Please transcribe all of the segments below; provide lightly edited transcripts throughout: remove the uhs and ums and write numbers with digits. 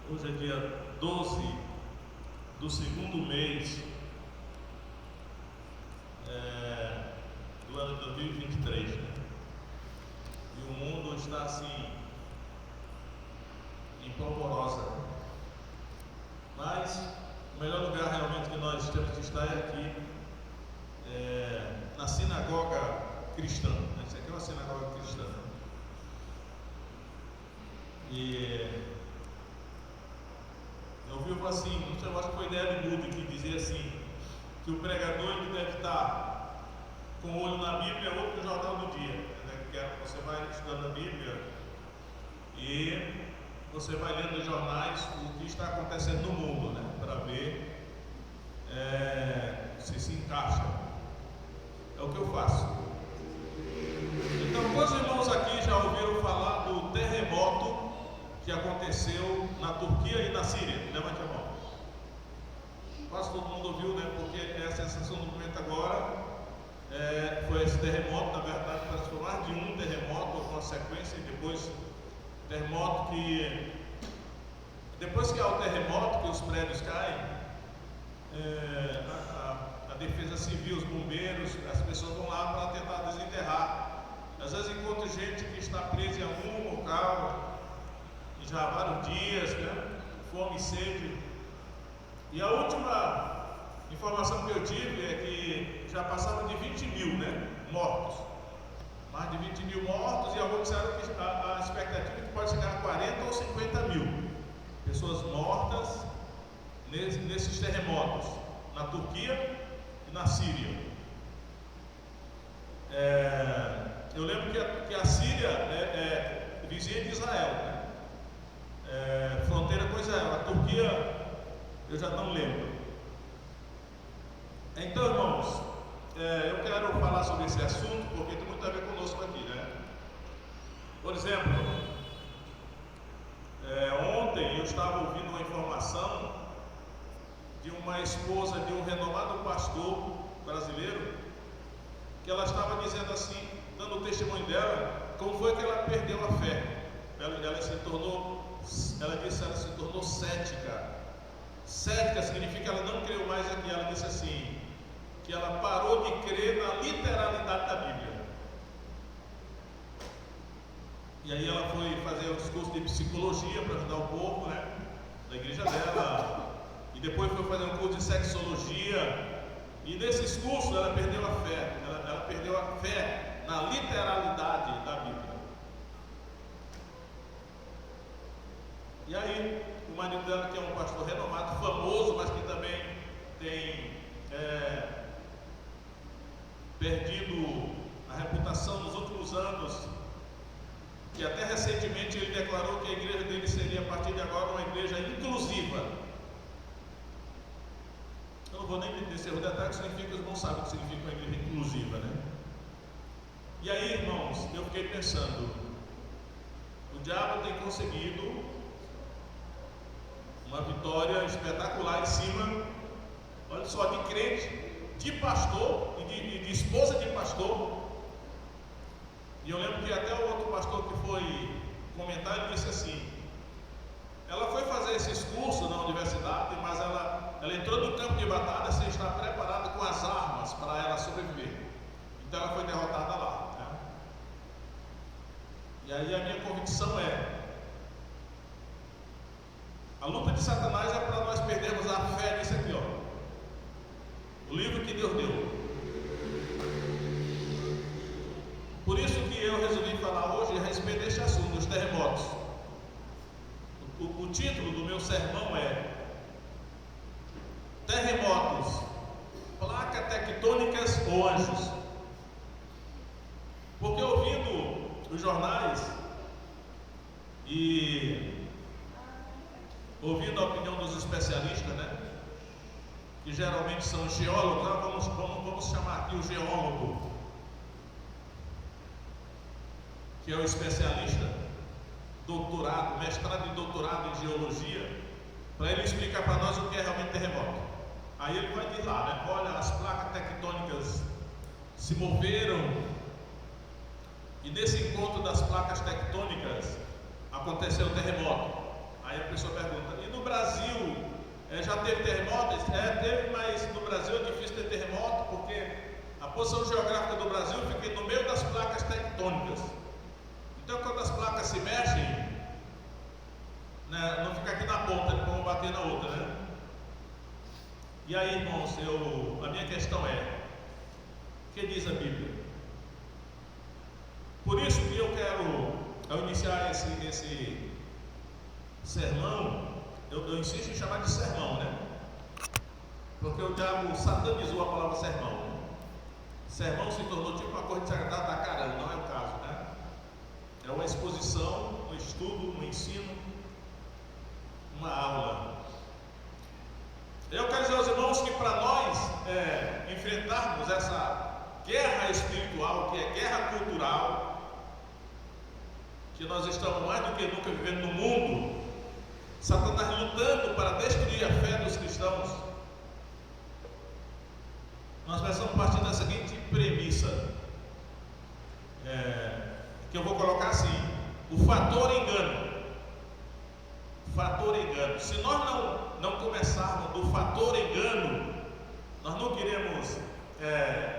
Hoje é dia 12 do segundo mês do ano de 2023, né? E o mundo está assim em polvorosa. Mas o melhor lugar realmente que nós temos que estar é aqui, na sinagoga cristã, né? Isso aqui é uma sinagoga cristã. E eu vi assim, eu acho que foi ideia de Moody que dizia assim, que o pregador ele deve estar com o olho na Bíblia, outro no jornal do dia, né? Que você vai estudando a Bíblia e você vai lendo os jornais o que está acontecendo no mundo, né? Para ver se encaixa. É o que eu faço. Então, quantos irmãos aqui já ouviram falar do terremoto que aconteceu na Turquia e na Síria? Levante a mão. Quase todo mundo ouviu, né? Porque a sensação do momento agora foi esse terremoto. Na verdade, parece que foi mais de um terremoto, com uma sequência, e depois terremoto que depois que há o terremoto, que os prédios caem, a defesa civil, os bombeiros, as pessoas vão lá para tentar desenterrar. Às vezes encontro gente que está presa em algum local e já há vários dias, né? Fome e sede. E a última informação que eu tive é que já passaram de 20 mil, né? Mortos. Mais de 20 mil mortos, e alguns disseram que a expectativa é que pode chegar a 40 ou 50 mil pessoas mortas nesses terremotos na Turquia e na Síria. Eu lembro que a Síria é vizinha de Israel, né? Fronteira com Israel. A Turquia eu já não lembro. Então, irmãos, eu quero falar sobre esse assunto porque tem muito a ver conosco aqui, né? Por exemplo, ontem eu estava ouvindo uma informação de uma esposa de um renomado pastor brasileiro, que ela estava dizendo assim, dando o testemunho dela, como foi que ela perdeu a fé. Ela se tornou cética. Cética significa que ela não creu mais aqui. Ela disse assim, que ela parou de crer na literalidade da Bíblia. E aí ela foi fazer um curso de psicologia para ajudar o povo, né, da igreja dela. E depois foi fazer um curso de sexologia. E nesses cursos ela perdeu a fé. Ela perdeu a fé na literalidade da Bíblia. E aí o marido dela, que é um pastor renomado, famoso, mas que também tem perdido a reputação nos últimos anos, que até recentemente ele declarou que a igreja dele seria a partir de agora uma igreja inclusiva. Eu não vou nem dizer o detalhe, que significa, os irmãos sabem o que significa uma igreja inclusiva, né? E aí, irmãos, eu fiquei pensando, o diabo tem conseguido uma vitória espetacular em cima, olha só, de crente, de pastor e de esposa de pastor. E eu lembro que até o outro pastor que foi comentar, ele disse assim, ela foi fazer esses cursos na universidade, mas ela entrou no campo de batalha sem estar preparada com as armas para ela sobreviver. Então ela foi derrotada lá, né? E aí a minha convicção a luta de Satanás é para nós perdermos a fé nisso aqui, ó. O livro que Deus deu. Por isso que eu resolvi falar hoje a respeito deste assunto, dos terremotos. O título do meu sermão é Terremotos, placas tectônicas ou anjos? Porque ouvindo os jornais e ouvindo a opinião dos especialistas, né, que geralmente são geólogos, vamos chamar aqui o geólogo, que é o especialista, doutorado, mestrado e doutorado em geologia, para ele explicar para nós o que é realmente terremoto. Aí ele vai dizer lá, né, olha, as placas tectônicas se moveram, e nesse encontro das placas tectônicas aconteceu o terremoto. Aí a pessoa pergunta, e no Brasil, já teve terremotos? Teve, mas no Brasil é difícil ter terremoto, porque a posição geográfica do Brasil fica no meio das placas tectônicas. Então quando as placas se mexem, né, não fica aqui na ponta, eles vão bater na outra, né? E aí, irmãos, a minha questão é, o que diz a Bíblia? Por isso que eu quero, ao iniciar esse sermão, eu insisto em chamar de sermão, né? Porque o diabo satanizou a palavra sermão, né? Sermão se tornou tipo uma coisa desagradável da caramba, não é o caso, né? É uma exposição, um estudo, um ensino, uma aula. Eu quero dizer aos irmãos que para nós enfrentarmos essa guerra espiritual, que é guerra cultural, que nós estamos mais do que nunca vivendo no mundo, Satanás lutando para destruir a fé dos cristãos, nós precisamos partir da seguinte premissa, que eu vou colocar assim: o fator engano. Fator engano. Se nós não começarmos do fator engano, nós não queremos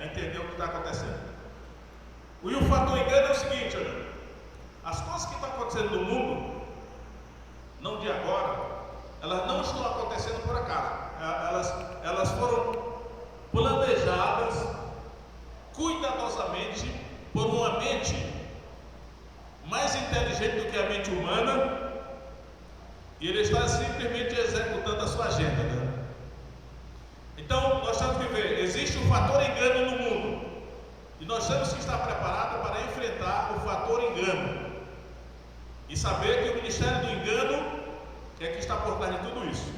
entender o que está acontecendo. E o fator engano é o seguinte: olha, as coisas que estão acontecendo no mundo, não de agora, elas não estão acontecendo por acaso. Elas foram planejadas cuidadosamente por uma mente mais inteligente do que a mente humana, e ele está simplesmente executando a sua agenda, né? Então nós temos que ver, existe o fator engano no mundo, e nós temos que estar preparados para enfrentar o fator engano e saber que o ministério do engano é que está por trás de tudo isso.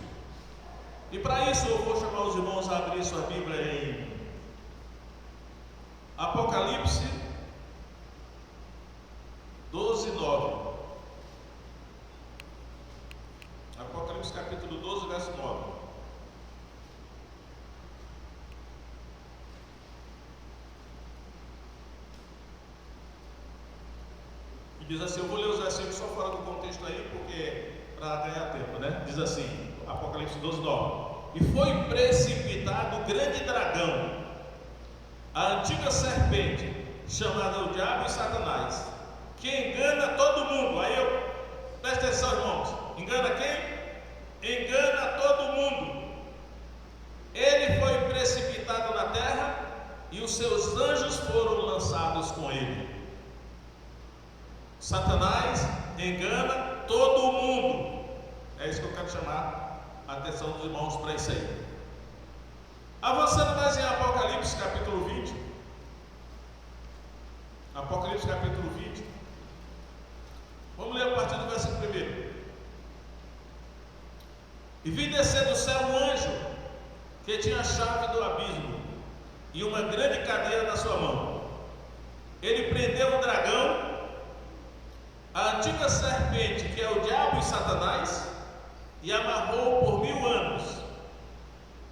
E para isso eu vou chamar os irmãos a abrir sua Bíblia em Apocalipse 12:9. Apocalipse capítulo 12, verso 9. E diz assim, eu vou ler os versículos só fora do contexto aí, porque para ganhar tempo, né? Diz assim, Apocalipse 12:9. E foi precipitado o grande dragão, a antiga serpente, chamada o diabo e Satanás, que engana todo mundo. Aí presta atenção, irmãos. Engana quem? Engana todo mundo. Ele foi precipitado na terra e os seus anjos foram lançados com ele. Satanás engana todo mundo. É isso que eu quero chamar a atenção dos irmãos para isso aí. Avançando mais em Apocalipse capítulo 20. Apocalipse capítulo 20. Vamos ler a partir do versículo 1. E vi descer do céu um anjo que tinha a chave do abismo e uma grande cadeia na sua mão. Ele prendeu o dragão, a antiga serpente, que é o diabo e Satanás, e amarrou por 1000 anos,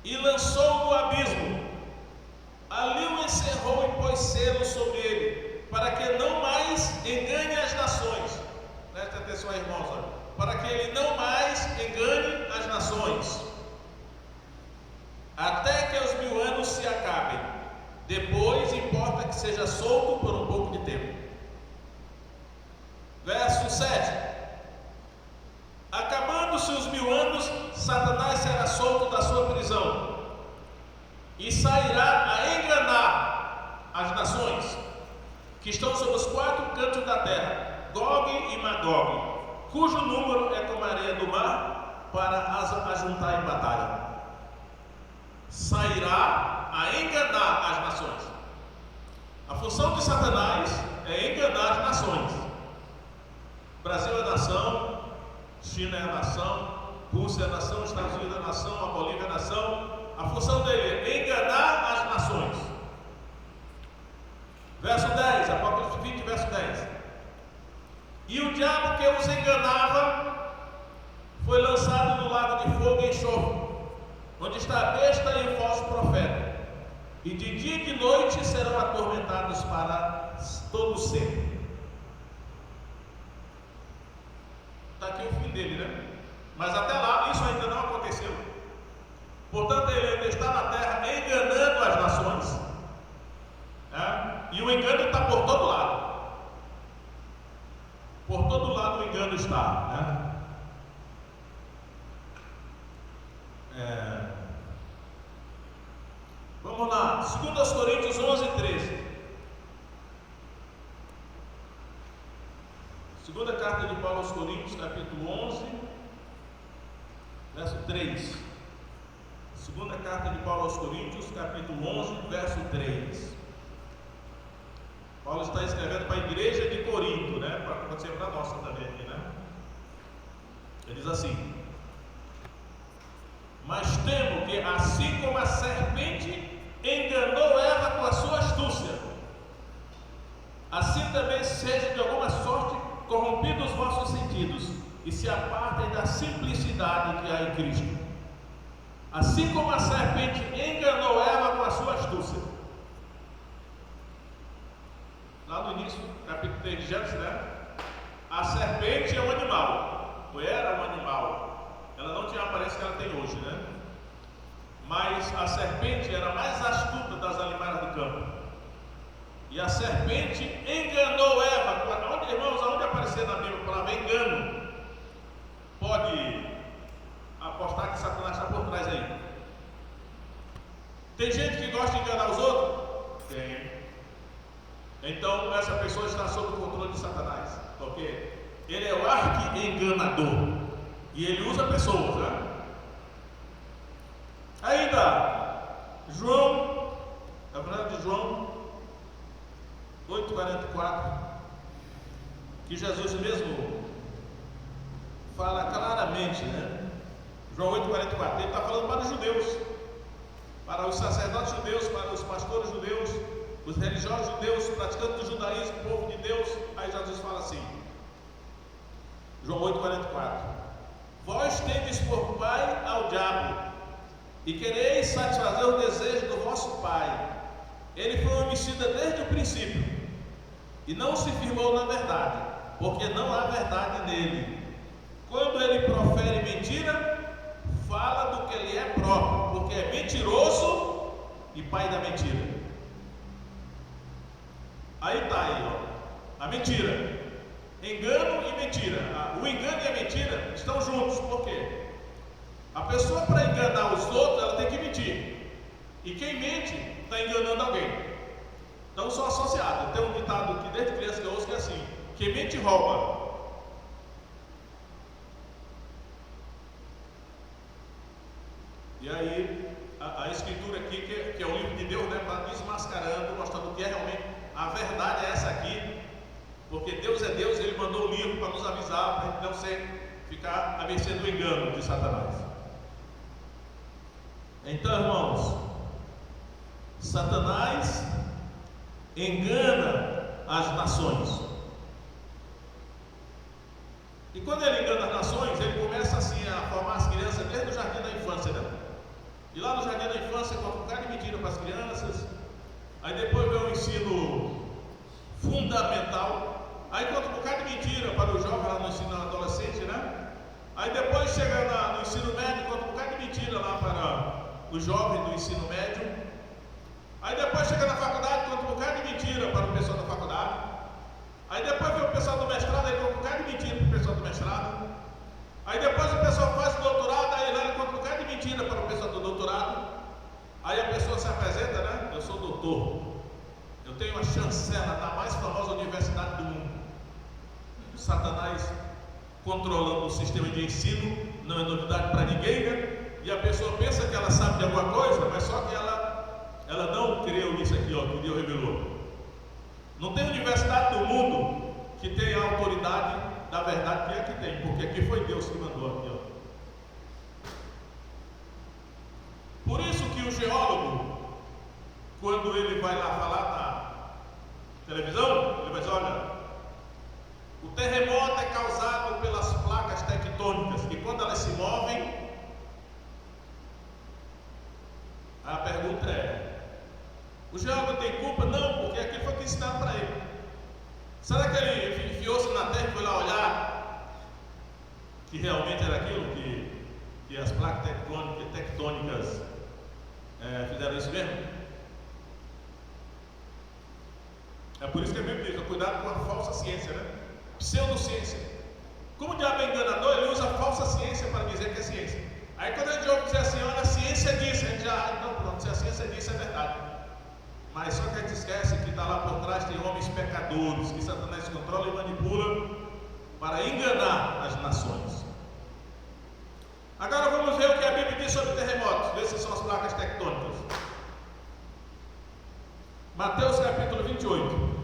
e lançou no abismo. Ali o encerrou e pôs selo sobre ele, para que não mais engane as nações. Preste atenção aí, irmãos, olha. Para que ele não mais engane as nações, até que os 1000 anos se acabem. Depois importa que seja solto por um pouco de tempo. Verso 7. Acabando-se os 1000 anos, Satanás será solto da sua prisão e sairá a enganar as nações que estão sob os 4 cantos da terra, Gog e Magog, cujo número é como a areia do mar, para as ajuntar em batalha. Sairá a enganar as nações. A função de Satanás é enganar as nações. Brasil é nação, China é nação, Rússia é nação, Estados Unidos é nação, a Bolívia é nação. A função dele é enganar as nações. Verso 10, Apocalipse 20, verso 10. E o diabo que os enganava foi lançado no lago de fogo e enxofre, onde está a besta e o falso profeta, e de dia e de noite serão atormentados para todo sempre. Está aqui o fim dele, né? Mas até lá isso ainda não aconteceu. Portanto, ele ainda está na terra enganando as nações, né? E o engano está por todo lado. Por todo lado o engano está, né? Vamos lá, 2 Coríntios 11, 13. Segunda carta de Paulo aos Coríntios, capítulo 11, verso 3. Segunda carta de Paulo aos Coríntios, capítulo 11, verso 3. Paulo está escrevendo para a igreja de Corinto, né? Pode ser para a nossa também aqui, né? Ele diz assim: mas temo que, assim como a serpente enganou Eva com a sua astúcia, assim também seja de alguma sorte corrompidos os vossos sentidos e se apartem da simplicidade que há em Cristo. Assim como a serpente enganou Eva com a sua astúcia. Lá no início, capítulo 3 de Gênesis, né? A serpente é um animal, ou era um animal. Ela não tinha a aparência que ela tem hoje, né? Mas a serpente era a mais astuta das animais do campo. E a serpente enganou Eva. Irmãos, aonde aparecer na Bíblia a palavra engano, pode apostar que Satanás está por trás aí. Tem gente que gosta de enganar os outros? Tem. Então essa pessoa está sob o controle de Satanás, porque ele é o arqui-enganador e ele usa pessoas, né? Ainda João, Evangelho de João 8,44, que Jesus mesmo fala claramente, né? João 8,44, ele está falando para os judeus, para os sacerdotes judeus, para os pastores judeus, os religiosos judeus, praticantes do judaísmo, povo de Deus. Aí Jesus fala assim, João 8,44: vós tendes por pai ao diabo, e quereis satisfazer o desejo do vosso pai. Ele foi homicida desde o princípio, e não se firmou na verdade, porque não há verdade nele. Quando ele profere mentira, fala do que lhe é próprio, porque é mentiroso e pai da mentira. Aí está aí, ó, a mentira, engano e mentira. O engano e a mentira estão juntos. Por quê? A pessoa, para enganar os outros, ela tem que mentir, e quem mente está enganando alguém. Então são associados. Tem um ditado que desde criança que eu ouço que é assim: quem mente rouba. E aí a escritura aqui, que é o livro de Deus, né, está desmascarando, mostrando que é realmente a verdade é essa aqui, porque Deus é Deus, Ele mandou o livro para nos avisar, para a gente não ficar à mercê do engano de Satanás. Então, irmãos, Satanás engana as nações. E quando ele engana as nações, ele começa assim a formar as crianças desde o jardim da infância, né? E lá no jardim da infância conta um bocado de mentira para as crianças. Aí depois vem o ensino fundamental. Aí conta um bocado de mentira para o jovem lá no ensino adolescente, né? Aí depois chega no ensino médio, conta um bocado de mentira lá para o jovem do ensino médio. Aí depois chega na faculdade, conta um bocado de mentira para o pessoal da faculdade. Aí depois vem o pessoal do mestrado, aí conta um bocado de mentira para o pessoal do mestrado. Aí depois o pessoal faz o doutorado, aí lá ele conta um bocado de mentira para o pessoal do doutorado. Aí a pessoa se apresenta, né? Eu sou doutor, eu tenho uma chancela da mais famosa universidade do mundo. Satanás controlando o sistema de ensino, não é novidade para ninguém, né? E a pessoa pensa que ela sabe de alguma coisa, mas só que ela não creu nisso aqui, ó, que Deus revelou. Não tem universidade do mundo que tenha a autoridade da verdade que aqui tem, porque aqui foi Deus que mandou aqui, ó. Por isso que o geólogo, quando ele vai lá falar na televisão, ele vai dizer: olha, o terremoto é causado pelas placas tectônicas, e quando elas se movem, a pergunta é: o geólogo tem culpa? Não, porque aquilo foi o que ensinaram para ele. Será que ele enfiou-se na terra e foi lá olhar? que realmente era aquilo que as placas tectônicas fizeram isso mesmo? É por isso que a Bíblia diz: cuidado com a falsa ciência, né? Pseudociência. Como o diabo é enganador, ele usa a falsa ciência para dizer que é ciência. Aí quando a gente ouve dizer assim, olha, a ciência diz, a gente já, não, pronto, se a ciência diz, é verdade. Mas só que a gente esquece que está lá por trás tem homens pecadores, que Satanás controla e manipula para enganar as nações. Agora vamos ver o que a Bíblia diz sobre terremotos, ver se são as placas tectônicas. Mateus capítulo 28.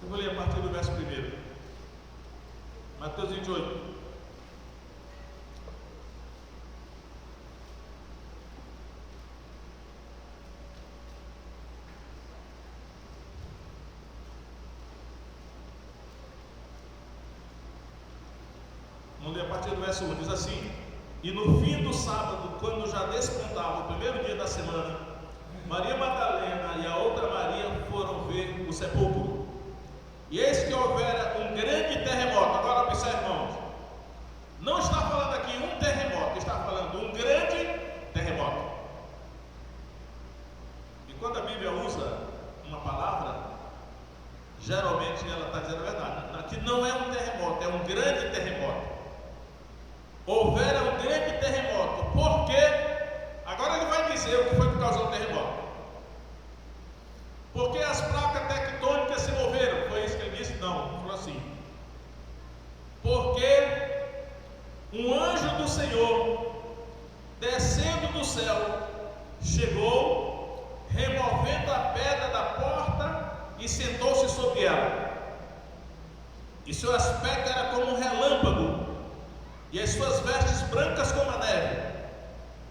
Eu vou ler a partir do verso 1. Mateus 28. Vamos ler a partir do verso 1. Diz assim: e no fim do sábado, quando já despontava o primeiro dia da semana, Maria Madalena e a outra Maria foram ver o sepulcro. E eis que houvera um grande terremoto. Agora observe, irmãos, não está falando aqui um terremoto, está falando um grande terremoto. E quando a Bíblia usa uma palavra, geralmente ela está dizendo a verdade. Aqui não é um terremoto, é um grande terremoto. Houvera um grande terremoto. Por quê? Agora ele vai dizer o que foi que causou o terremoto. Porque as placas tectônicas se moveram. Foi isso que ele disse? Não, ele falou assim: porque um anjo do Senhor, descendo do céu, chegou, removendo a pedra da porta e sentou-se sobre ela. E seu aspecto era como um relâmpago, e as suas vestes brancas como a neve.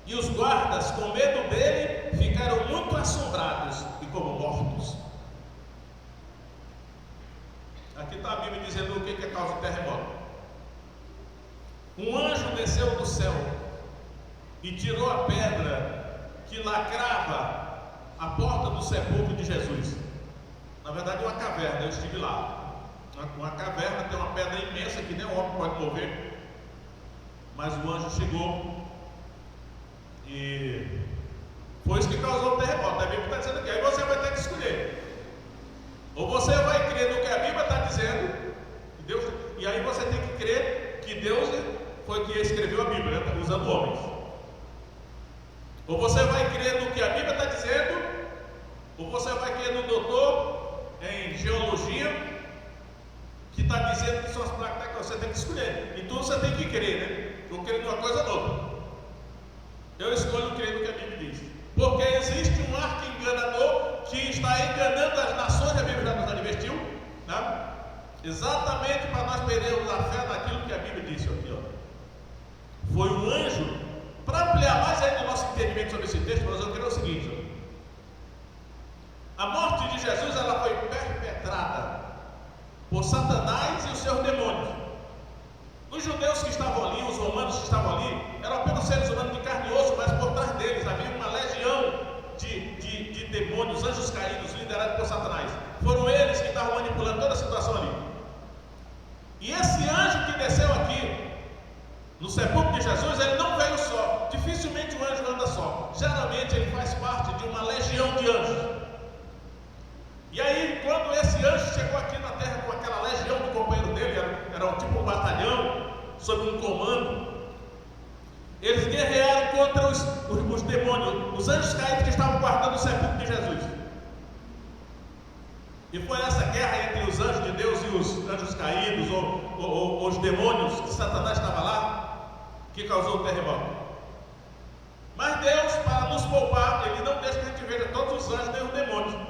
E os guardas, com medo dele, ficaram muito assombrados e como mortos. Aqui está a Bíblia dizendo o que é causa do terremoto. Um anjo desceu do céu e tirou a pedra que lacrava a porta do sepulcro de Jesus. Na verdade, uma caverna, eu estive lá. Uma caverna tem uma pedra imensa que nem o homem pode mover. Mas o anjo chegou e foi isso que causou o terremoto. A Bíblia está dizendo aqui. Aí você vai ter que escolher. Ou você vai crer no que a Bíblia está dizendo, Deus, e aí você tem que crer que Deus foi que escreveu a Bíblia, né, usando homens. Ou você vai crer no que a Bíblia está dizendo, ou você vai crer no doutor em geologia que está dizendo que são as placas tectônicas. Você tem que escolher. Então você tem que crer, né? Eu creio numa coisa nova. Eu escolho crer no que a Bíblia diz. Porque existe um arco enganador que está enganando as nações. A Bíblia já nos advertiu, né? Exatamente para nós perdermos a fé naquilo que a Bíblia disse aqui, ó. Foi um anjo. Para ampliar mais ainda o nosso entendimento sobre esse texto, nós vamos crer o seguinte, ó. A morte de Jesus, ela foi perpetrada por Satanás e os seus demônios. Os judeus que estavam ali, os romanos que estavam ali, eram apenas seres humanos de carne e osso, mas por trás deles havia uma legião de demônios, anjos caídos, liderados por Satanás. Foram eles que estavam manipulando toda a situação ali. E esse anjo que desceu aqui, no sepulcro de Jesus, ele não veio só. Dificilmente o anjo anda só. Geralmente ele faz parte de uma legião de anjos. E aí, quando esse anjo chegou aqui na terra com aquela legião do companheiro dele, era tipo um batalhão, sob um comando, eles guerrearam contra os demônios, os anjos caídos que estavam guardando o sepulcro de Jesus. E foi essa guerra entre os anjos de Deus e os anjos caídos, ou os demônios que Satanás estava lá, que causou o terremoto. Mas Deus, para nos poupar, Ele não deixa que a gente veja todos os anjos nem os demônios.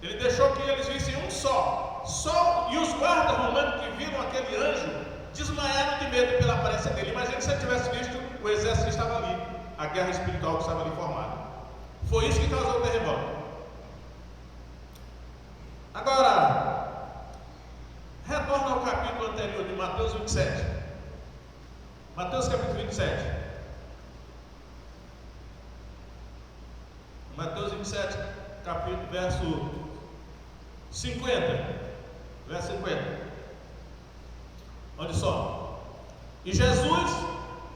Ele deixou que eles vissem um só. E os guardas romanos que viram aquele anjo desmaiaram de medo pela aparência dele. Imagina se ele tivesse visto o exército que estava ali, a guerra espiritual que estava ali formada. Foi isso que causou o terremoto. Agora, retorna ao capítulo anterior de Mateus 27. Mateus capítulo 27. Mateus 27. capítulo, verso 50. Verso 50. Olha só. E Jesus,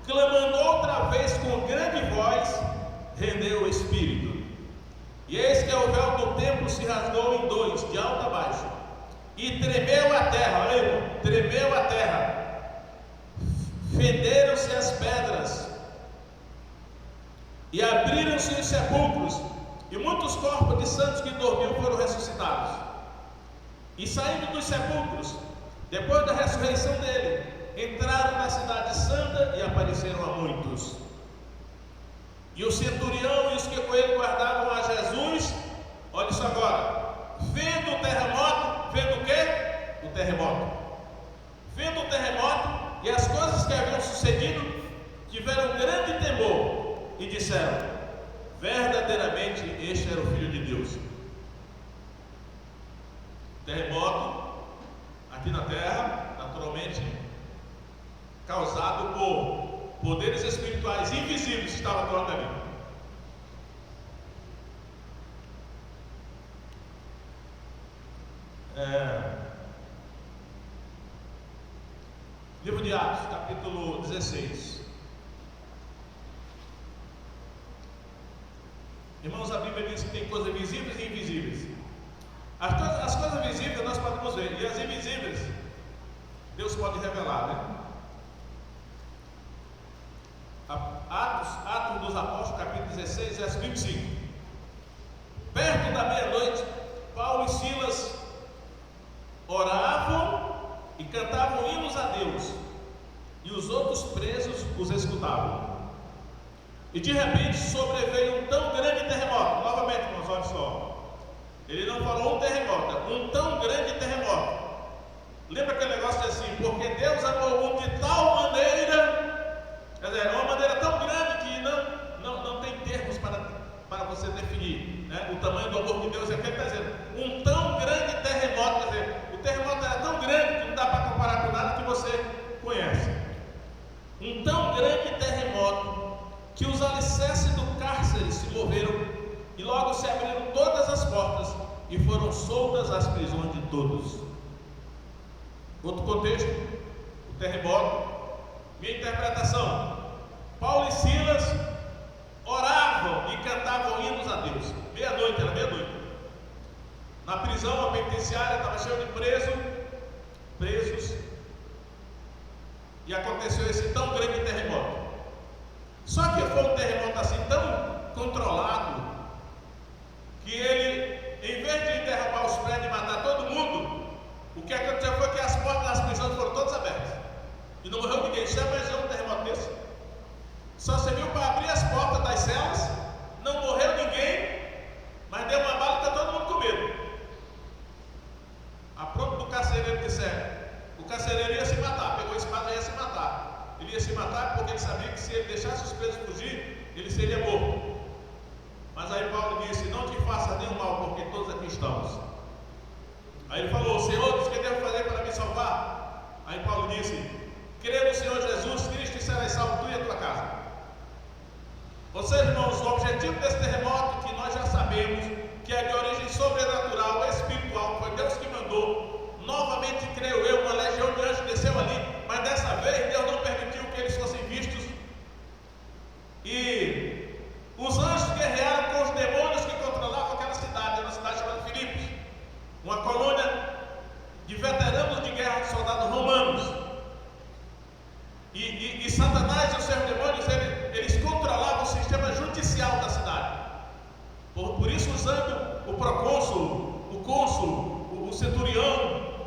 clamando outra vez com grande voz, rendeu o espírito. E eis que o véu do templo se rasgou em dois, de alto a baixo, e tremeu a terra. Olha aí, irmão, tremeu a terra, fenderam-se as pedras, e abriram-se os sepulcros, e muitos corpos de santos que dormiam foram ressuscitados. E saindo dos sepulcros, depois da ressurreição dele, entraram na cidade santa e apareceram a muitos. E o centurião e os que com ele guardavam a Jesus, olha isso agora, vendo o terremoto, vendo o quê? O terremoto. Vendo o terremoto e as coisas que haviam sucedido, tiveram grande temor e disseram: verdadeiramente este era o Filho de Deus. Terremoto aqui na terra, naturalmente causado por poderes espirituais invisíveis que estavam atuando ali. Livro de Atos, capítulo 16. Irmãos, a Bíblia diz que tem coisas visíveis e invisíveis. As coisas visíveis nós podemos ver, e as invisíveis Deus pode revelar, né? Atos dos Apóstolos, capítulo 16, verso 25. Perto da meia-noite, Paulo e Silas oravam e cantavam hinos a Deus, e os outros presos os escutavam. E de repente sobreveio um tão grande terremoto. Novamente, irmãos, olha só. Ele não falou um terremoto, um tão grande terremoto. Lembra aquele negócio de assim, porque Deus amou o mundo de tal maneira, quer dizer, é uma maneira tão grande que não tem termos para você definir, né? O tamanho do amor de Deus é o que ele está dizendo. Um tão grande terremoto, quer dizer, o terremoto era tão grande que não dá para comparar com nada que você conhece. Um tão grande terremoto que os alicerces do cárcere se moveram e logo se abriram todas as portas e foram soltas as prisões de todos. Outro contexto, o terremoto. Minha interpretação: Paulo e Silas oravam e cantavam hinos a Deus. Meia-noite, era meia-noite. Na prisão, a penitenciária estava cheia de presos, e aconteceu esse tão grande terremoto. Só que foi um terremoto assim tão controlado que ele, em vez de derrubar os prédios e matar todo mundo, o que aconteceu foi que as portas das prisões foram todas abertas e não morreu ninguém. Já imaginou um terremoto desse? Só serviu para abrir as portas das celas, não morreu ninguém, mas deu uma bala e está todo mundo com medo. A pronto do carcereiro disseram, o carcereiro ia se matar, pegou a espada e ia se matar. Ele ia se matar porque ele sabia que se ele deixasse os presos fugir, ele seria morto. Mas aí Paulo disse: não te faças nenhum mal, porque todos aqui estamos. Aí ele falou: Senhor, o que devo fazer para me salvar? Aí Paulo disse: crê no Senhor Jesus Cristo e serás salvo tu e a tua casa. Ou seja, irmãos, o objetivo desse terremoto, que nós já sabemos que é de origem sobrenatural, espiritual, foi Deus que mandou. Novamente, creio eu, uma legião de anjos desceu ali, mas dessa vez Deus não permitiu que eles fossem vistos. E os anjos guerrearam com os demônios que controlavam aquela cidade, uma cidade chamada Filipos, uma colônia de veteranos de guerra, de soldados romanos. E Satanás e os seus demônios, eles controlavam o sistema judicial da cidade. Por isso, usando o procônsul, o cônsul, o centurião,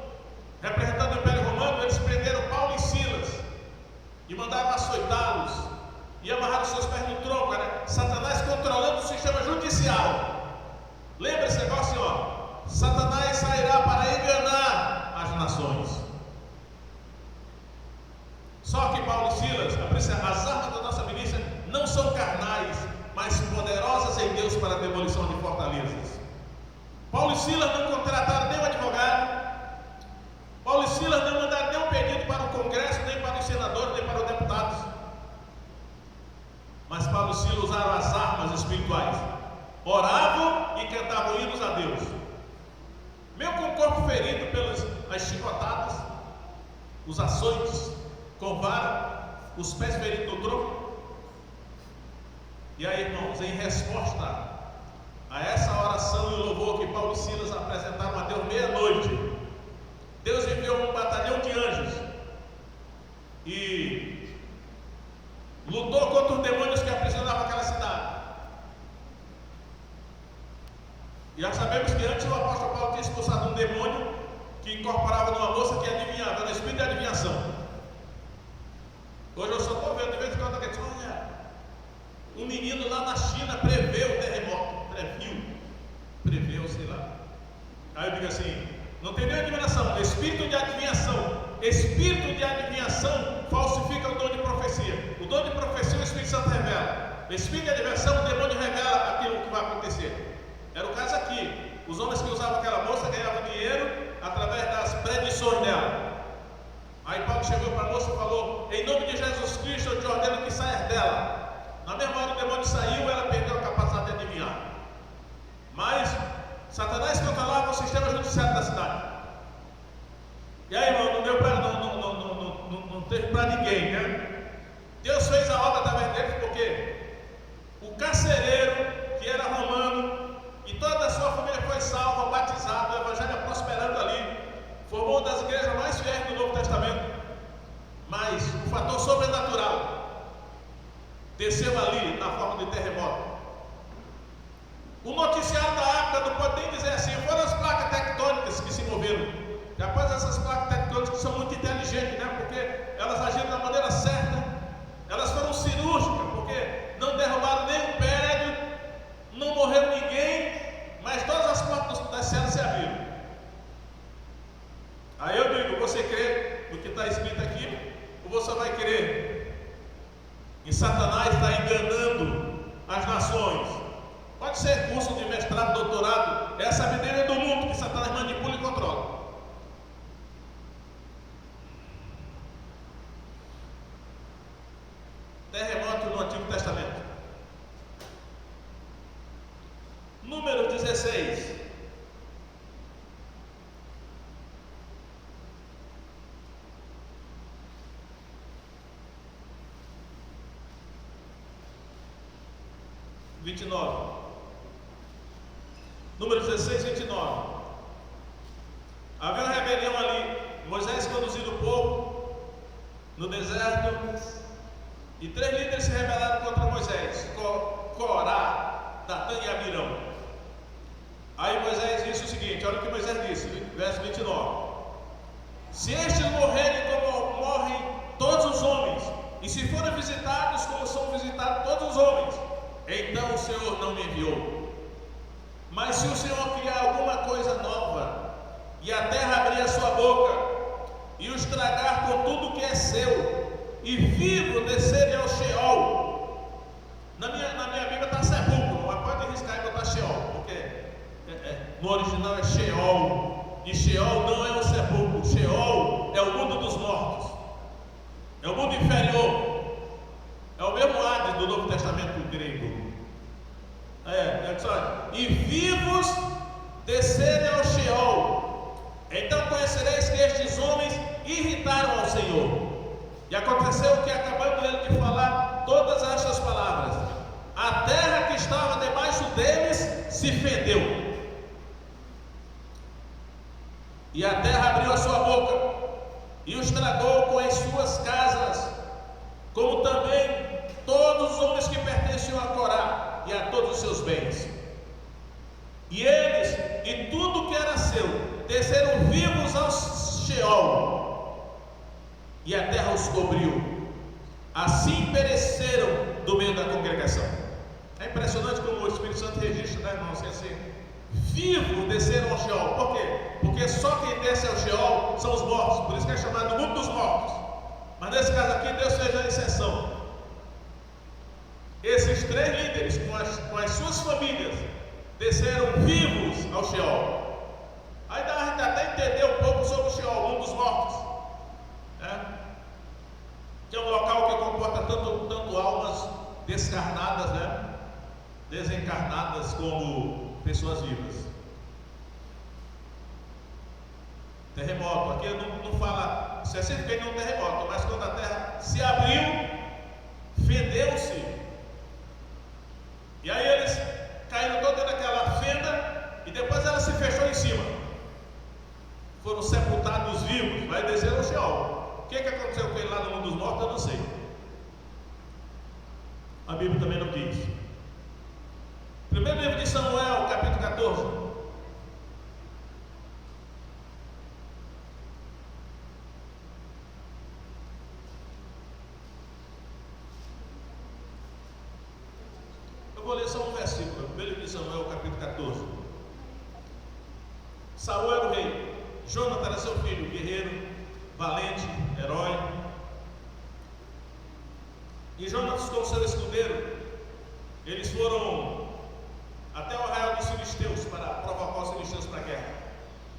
representando o Império Romano, eles prenderam Paulo e Silas e mandaram açoitá-los e amarraram seus pés no tronco. Era Satanás controlando o sistema judicial. Lembra esse negócio, ó? Satanás sairá para enganar as nações. Só que Paulo e Silas, as armas da nossa milícia não são carnais, mas poderosas em Deus para a demolição de fortalezas. Paulo e Silas não contrataram nenhum advogado. Paulo e Silas não mandaram nenhum pedido para o Congresso, nem para os senadores, nem para os deputados. Mas Paulo e Silas usaram as armas espirituais. Oravam e cantavam hinos a Deus. Mesmo com o corpo ferido pelas chicotadas, os açoites com vara, os pés feridos no tronco. E aí, irmãos, em resposta a essa oração e o louvor que Paulo e Silas apresentaram a Deus meia-noite, Deus enviou um batalhão de anjos e lutou contra os demônios que aprisionavam aquela cidade. E já sabemos que antes o apóstolo Paulo tinha expulsado um demônio que incorporava numa moça que adivinhava, era o espírito de adivinhação. Hoje eu só estou vendo de vez em quando alguém diz: olha, um menino lá na China preveu o terremoto. Preveu, sei lá. Aí eu digo assim: não tem nenhuma adivinação, espírito de adivinhação. Espírito de adivinhação falsifica o dom de profecia. O dom de profecia o Espírito Santo revela. O espírito de adivinhação, o demônio revela aquilo que vai acontecer. Era o caso aqui. Os homens que usavam aquela moça ganhavam dinheiro através das predições dela. Aí Paulo chegou para a moça e falou: em nome de Jesus Cristo eu te ordeno que saias dela. Na mesma hora o demônio saiu, ela perdeu a capacidade de adivinhar. Mas Satanás controlava o sistema judiciário da cidade. E aí, irmão, não deu para, não teve para ninguém, né? Deus fez a obra através deles, porque o carcereiro, que era romano, e toda a sua família foi salva, batizada, o evangelho prosperando ali, formou uma das igrejas mais fiéis do Novo Testamento. Mas o fator sobrenatural desceu ali na forma de terremoto. O noticiário da época não pode nem dizer assim: foram as placas tectônicas que se moveram. Depois essas placas tectônicas são muito inteligentes, né? Porque elas agiram da maneira certa, elas foram cirúrgicas, porque não derrubaram nenhum prédio, não morreu ninguém, mas todas as portas das celas se abriram. Aí eu digo: você crê no que está escrito aqui, ou você vai crer em Satanás está enganando as nações? Pode ser curso de mestrado, doutorado, é a sabedoria do mundo que Satanás manipula e controla. Terremoto no Antigo Testamento. Número 16. Número 16, 29. Havia uma rebelião ali. Moisés conduzindo o povo no deserto, e 3 líderes se rebelaram contra Moisés: Corá, Datã e Abirão. Aí Moisés disse o seguinte: olha o que Moisés disse, verso 29: se estes morrerem como morrem todos os homens, e se forem visitados como são visitados todos os homens, então o Senhor não me enviou. Mas se o Senhor criar alguma coisa nova, e a terra abrir a sua boca, e os tragar com tudo que é seu, e vivo descerem ao Sheol. Na minha Bíblia está sepulcro, mas pode arriscar e botar Sheol, porque no original é Sheol, e Sheol não é um sepulcro. Sheol é o mundo dos mortos, é o mundo inferior, é o mesmo Hades do Novo Testamento grego. E vivos descerem ao Sheol. Então conhecereis que estes homens irritaram ao Senhor. E aconteceu que, acabando ele de falar todas estas palavras, a terra que estava debaixo deles se fendeu, e a terra abriu a sua boca e os tragou com as suas casas, como também todos os homens que pertenciam a Corá e a todos os seus bens. E eles e tudo que era seu desceram vivos ao Sheol, e a terra os cobriu. Assim pereceram do meio da congregação. É impressionante como o Espírito Santo registra, né, irmãos? Assim, vivos desceram ao Sheol. Por quê? Porque só quem desce ao Sheol são os mortos. Por isso que é chamado mundo dos mortos. Mas nesse caso aqui, Deus fez a exceção. Esses 3 líderes, com as suas famílias, desceram vivos ao Sheol. Aí dá a gente até entender um pouco sobre o Sheol, o mundo dos mortos, que é um local que comporta tanto almas descarnadas, desencarnadas, como pessoas vivas. Terremoto, aqui não fala especificamente de um terremoto, mas quando a terra se abriu, fendeu-se, e aí eles caíram todos naquela fenda, e depois ela se fechou em cima, foram sepultados vivos, vai descer ao Sheol. O que aconteceu com ele lá no mundo dos mortos, eu não sei, a Bíblia também não diz. Primeiro livro de Samuel, capítulo 14. Eu vou ler só um versículo. Primeiro livro de Samuel, capítulo 14. Saul era o rei, Jonathan era seu filho, guerreiro, valente, herói. E Jonathan com seu escudeiro, eles foram até o arraial dos filisteus para provocar os filisteus para a guerra.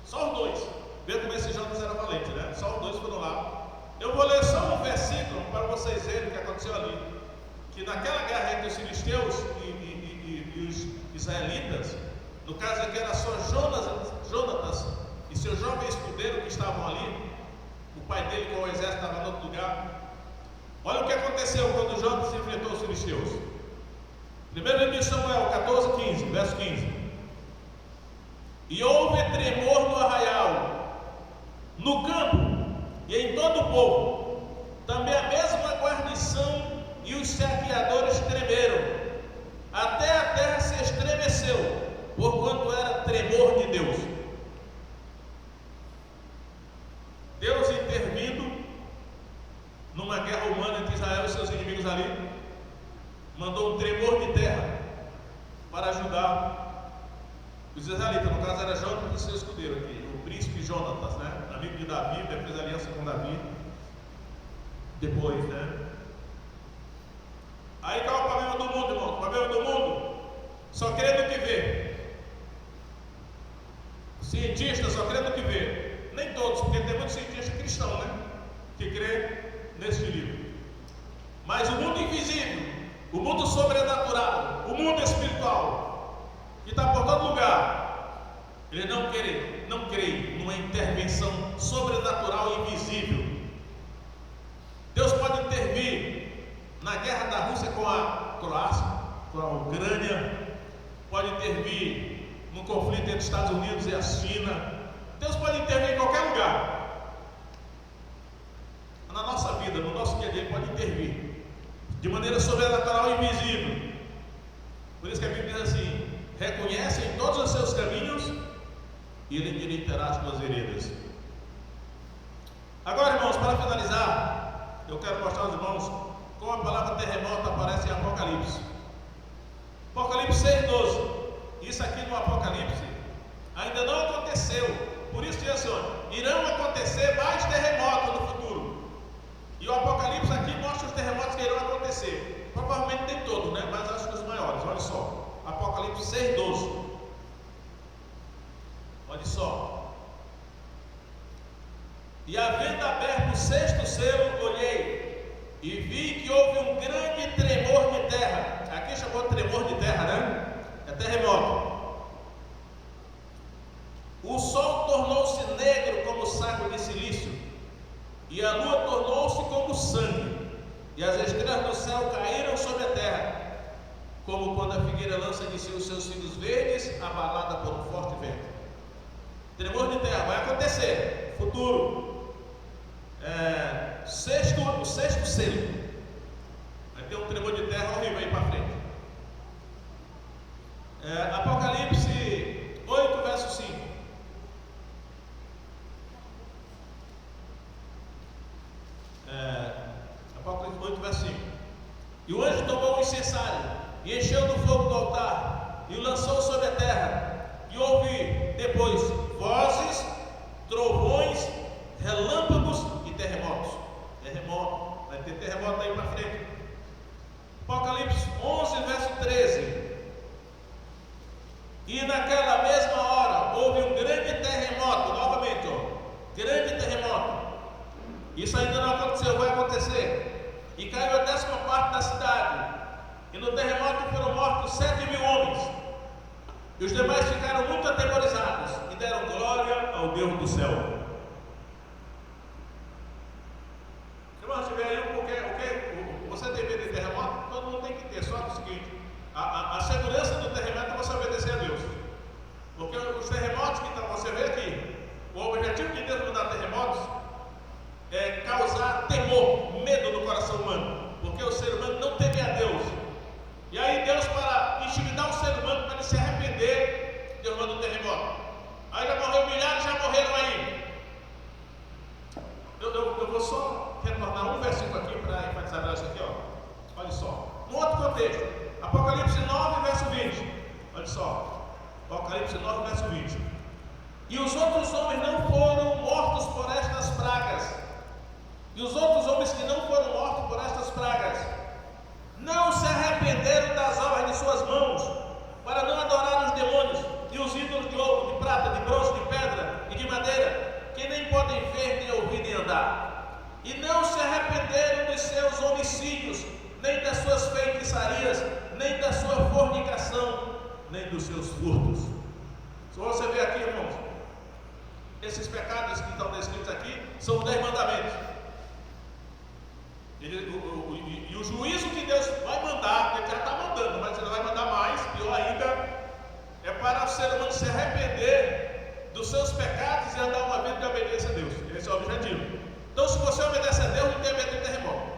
Só os dois. Vê como esse Jonas era valente, né? Só os dois foram lá. Eu vou ler só um versículo para vocês verem o que aconteceu ali. Que naquela guerra entre os filisteus e os israelitas, no caso aqui era só Jonatas e seu jovem escudeiro que estavam ali. O pai dele com o exército estava em outro lugar. Olha o que aconteceu quando Jonas se enfrentou aos filisteus. Primeiro livro de Samuel 14, 15, verso 15. E houve tremor no arraial, no campo e em todo o povo. Também a mesma guarnição e os saqueadores tremeram. Até a terra se estremeceu, porquanto era tremor de Deus. Deus intervindo numa guerra humana entre Israel e seus inimigos ali, mandou um tremor de terra para ajudar os israelitas. No caso era Jonatas e seu escudeiro aqui, o príncipe Jonatas, né? Amigo de Davi, depois aliança com Davi. Depois, né? Aí qual é o problema do mundo, irmão? O problema do mundo só crê no que vê. Cientistas só crê no que vê. Nem todos, porque tem muitos cientistas cristãos, né? Que crê nesse livro. Mas o mundo invisível, o mundo sobrenatural, o mundo espiritual, que está por todo lugar, ele não crê numa intervenção sobrenatural e invisível. Deus pode intervir na guerra da Rússia com a Croácia, com a Ucrânia, pode intervir no conflito entre os Estados Unidos e a China. Deus pode intervir em qualquer lugar. Na nossa vida, no nosso dia a dia, Ele pode intervir de maneira sobrenatural e invisível. Por isso que a Bíblia diz assim: reconhece em todos os seus caminhos e Ele endireitará as tuas veredas. Agora, irmãos, para finalizar, eu quero mostrar aos irmãos como a palavra terremoto aparece em Apocalipse. Apocalipse 6:12. Isso aqui no Apocalipse ainda não aconteceu. Por isso que assim, irão acontecer mais terremotos no futuro. E o Apocalipse aqui mostra os terremotos que irão acontecer. Provavelmente nem todos, né? Mas acho que os maiores. Olha só. Apocalipse 6:12. Olha só. E havendo aberto o sexto selo, olhei e vi que houve um grande tremor de terra. Aqui chamou de tremor de terra, né? É terremoto. O sol tornou-se negro como saco de silício, e a lua tornou-se como sangue, e as estrelas do céu caíram sobre a terra, como quando a figueira lança de si os seus filhos verdes, abalada por um forte vento. Tremor de terra vai acontecer, futuro. O sexto selo. Vai ter um tremor de terra horrível aí para frente. Apocalipse 8, verso 5. Apocalipse 8, verso 5. E o anjo tomou o incensário e encheu do fogo do altar e o lançou sobre a terra. E ouvi depois vozes, trovões, relâmpagos e terremotos. Terremoto, vai ter terremoto aí para frente. Apocalipse 11, verso 13. E naquela mesma hora houve um grande terremoto, novamente, grande terremoto. Isso ainda não aconteceu, vai acontecer. E caiu a 10ª parte da cidade. E no terremoto foram mortos 7.000 homens. E os demais ficaram muito atemorizados e deram glória ao Deus do céu. Irmãos, se vê aí você tem medo de terremoto? Todo mundo tem que ter, só o seguinte: a segurança do terremoto é você obedecer a Deus. Porque os terremotos que você vê aqui, o objetivo de Deus mudar terremotos é causar temor, medo no coração humano, porque o ser humano não teme a Deus. E aí Deus, para intimidar o ser humano para ele se arrepender, Deus manda um terremoto. Aí já morreu milhares, já morreram aí. Eu vou só retornar um versículo aqui para enfatizar isso aqui, ó. Olha só, no outro contexto, Apocalipse 9, verso 20. Olha só, Apocalipse 9, verso 20. E os outros homens não foram mortos por estas pragas. E os outros homens que não foram mortos por estas pragas não se arrependeram das obras de suas mãos, para não adorar os demônios e os ídolos de ouro, de prata, de bronze, de pedra e de madeira, que nem podem ver, nem ouvir, nem andar. E não se arrependeram dos seus homicídios, nem das suas feitiçarias, nem da sua fornicação, nem dos seus furtos. Se você ver aqui, irmãos, esses pecados que estão descritos aqui são os 10 mandamentos. E o juízo que Deus vai mandar, porque Ele já está mandando, mas Ele vai mandar mais, pior ainda, é para o ser humano se arrepender dos seus pecados e andar uma vida de obediência a Deus. Esse é o objetivo. Então, se você obedece a Deus, não tem medo de terremoto.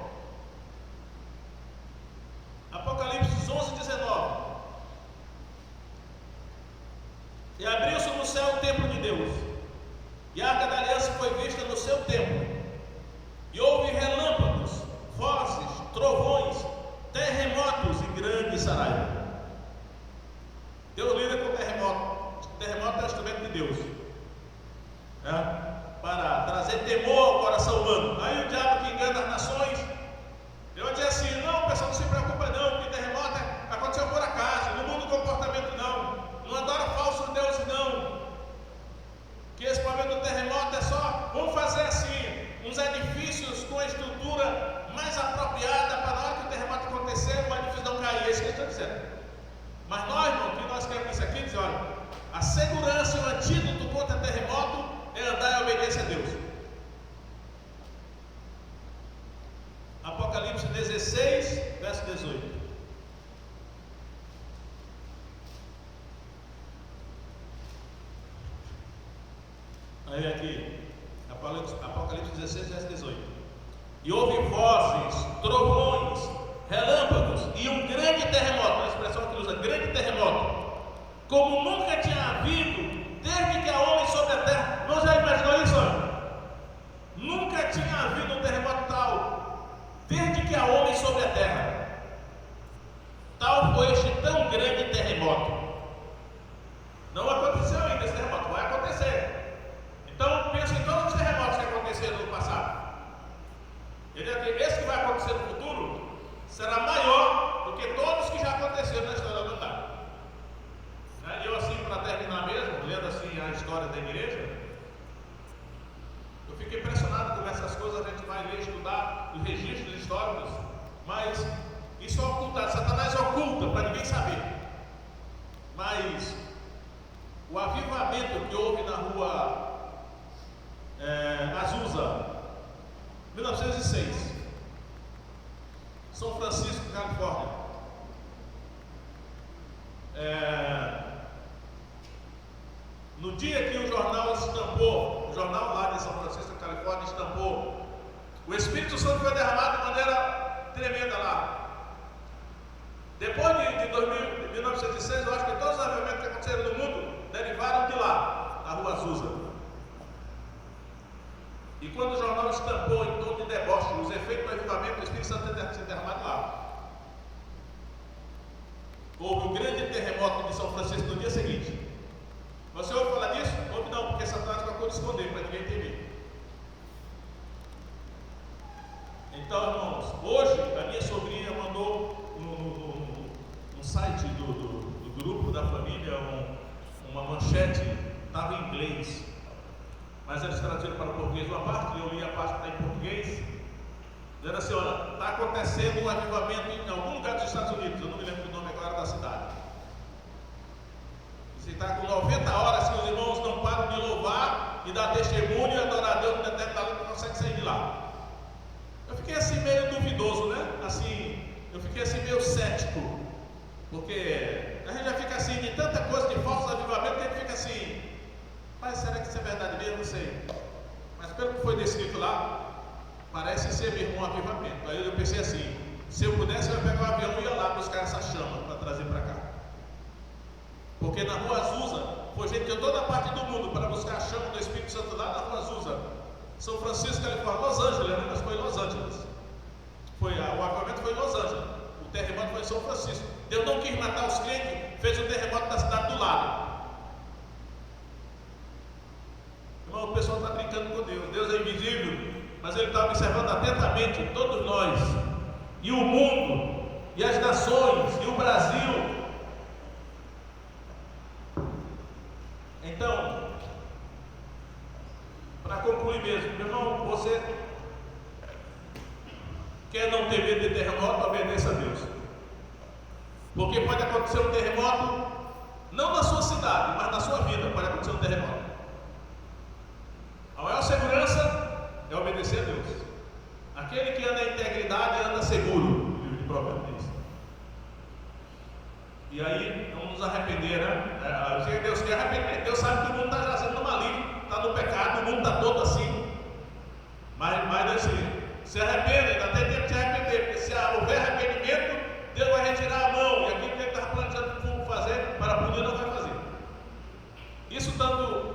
Apocalipse 11, 19. E abriu-se no céu o templo de Deus, e a arca da aliança foi vista no seu templo, e houve relâmpagos, vozes, trovões, terremotos e grande saraiva. Deus lida com terremoto. Terremoto é o instrumento de Deus, para trazer temor ao coração humano. Aí o diabo que engana as nações, ele vai dizer assim: não, pessoal, não se preocupa não, porque terremoto aconteceu por acaso, não muda o comportamento não adora falsos deuses não, que esse momento do terremoto é só, vamos fazer assim, uns edifícios com a estrutura mais apropriada para na hora que o terremoto acontecer, o edifício não cair. É isso que eles estão dizendo. Mas nós, irmão, o que nós queremos isso aqui, dizer, olha, a segurança e o antídoto contra terremoto é andar em obediência a Deus. Apocalipse 16, verso 18. Aí aqui, Apocalipse 16, verso 18. E houve vozes, trovões, relâmpagos e um grande terremoto. A expressão que usa, grande terremoto, como nunca tinha havido desde que há homem sobre a terra. Não já imaginou isso? Nunca tinha havido um terremoto tal desde que há homem sobre a terra. Tal foi este tão grande terremoto. Não aconteceu ainda esse terremoto, vai acontecer. Então, pensa em todos os terremotos que aconteceram no passado. Esse que vai acontecer no futuro será maior do que todos que já aconteceram na história da humanidade. Eu, assim, para terminar mesmo, lendo assim a história da igreja, eu fiquei impressionado com essas coisas. A gente vai ler, estudar os registros históricos, mas isso é ocultado. Satanás oculta para ninguém saber. Mas o avivamento que houve na rua Azusa, 1906, São Francisco, Califórnia. No dia que o jornal estampou, o jornal lá de São Francisco, Califórnia, estampou, o Espírito Santo foi derramado de maneira tremenda lá. Depois de 1906, eu acho que todos os avivamentos que aconteceram no mundo derivaram de lá, na rua Azusa. E quando o jornal estampou em tom de deboche os efeitos do avivamento, o Espírito Santo tem sido derramado lá. Houve um grande terremoto de São Francisco no dia seguinte. Você ouve falar disso? Ouve não, porque Satanás procura esconder para ninguém entender. Então, irmãos, hoje a minha sobrinha mandou no site do grupo da família uma manchete, estava em inglês, mas eles traduziram para o português uma parte, eu li a parte que está em português, dizendo assim: olha, está acontecendo um avivamento em algum lugar dos Estados Unidos, eu não me lembro o nome agora da cidade. Você está com 90 horas que os irmãos não param de louvar e dar testemunho e adorar a Deus, no determinado não consegue sair de lá. Eu fiquei assim meio duvidoso, né? Assim, eu fiquei assim meio cético, porque a gente já fica assim de tanta coisa de falsos avivamentos que a gente fica assim, mas será que isso é verdade mesmo? Não sei. Mas pelo que foi descrito lá, parece ser mesmo um avivamento. Aí eu pensei assim, se eu pudesse eu ia pegar um avião e ia lá buscar essa chama para trazer para cá. Porque na Rua Azusa, foi gente de toda parte do mundo para buscar a chama do Espírito Santo lá na Rua Azusa, São Francisco, Califórnia, Los Angeles, né? Mas foi em Los Angeles. O avivamento foi em Los Angeles. O terremoto foi em São Francisco. Deus não quis matar os crentes, fez o terremoto da cidade do lado. Irmão, o pessoal está brincando com Deus. Deus é invisível, mas Ele está observando atentamente todos nós, e o mundo, e as nações, e o Brasil. Então, para concluir mesmo, meu irmão, você quer não ter medo de terremoto, obedeça a Deus. Porque pode acontecer um terremoto, não na sua cidade, mas na sua vida, pode acontecer um terremoto. A maior segurança é obedecer a Deus. Aquele que anda em integridade anda seguro, o livro de Provérbios diz. E aí, não nos arrepender, né? Deus quer arrepender. Deus sabe que o mundo está jazendo no maligno, está no pecado, o mundo está todo assim. Mas assim, se arrependa, ainda tem tempo de se arrepender, porque se houver arrependimento, Deus vai retirar a mão, e aquilo que Ele estava planejando fazer para punir, não vai fazer. Isso tanto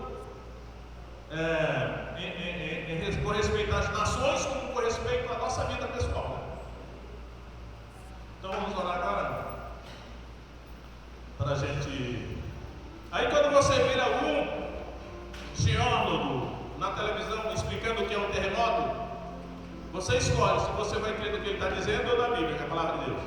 com respeito às nações, como com respeito à nossa vida pessoal. Né? Então vamos orar agora para a gente. Aí quando você vira algum geólogo na televisão explicando o que é um terremoto, você escolhe se você vai crer no que ele está dizendo ou na Bíblia, que é a palavra de Deus.